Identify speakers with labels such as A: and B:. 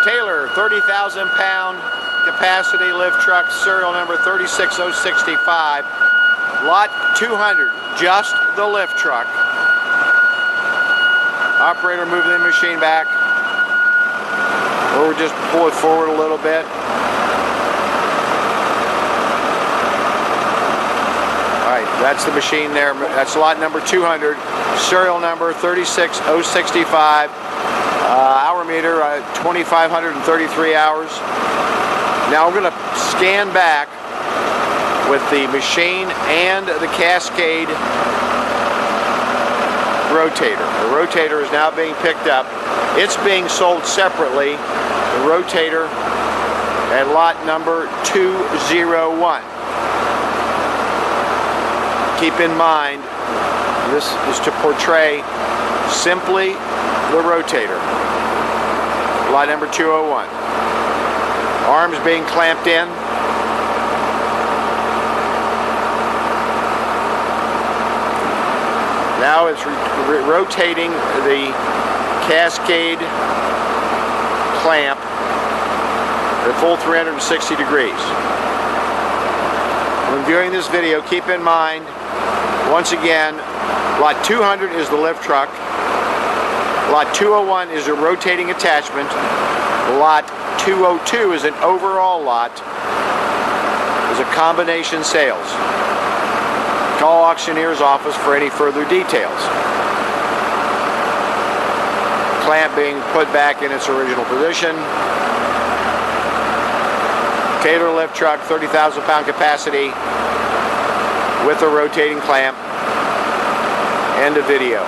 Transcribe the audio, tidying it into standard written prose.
A: Taylor, 30,000 pound capacity lift truck, serial number 36065, lot 200, just the lift truck. Operator moving the machine back. Or just pull it forward a little bit. Alright, that's the machine there. That's lot number 200, serial number 36065. Hour meter, 2,533 hours. Now we're going to scan back with the machine and the Cascade rotator. The rotator is now being picked up. It's being sold separately, the rotator at lot number 201. Keep in mind, this is to portray simply the rotator. Lot number 201. Arms being clamped in. Now it's rotating the Cascade clamp at full 360 degrees. When viewing this video, keep in mind, once again, lot 200 is the lift truck. Lot 201 is a rotating attachment. Lot 202 is an overall lot. It's a combination sales. Call auctioneer's office for any further details. Clamp being put back in its original position. Taylor lift truck, 30,000 pound capacity with a rotating clamp. End of video.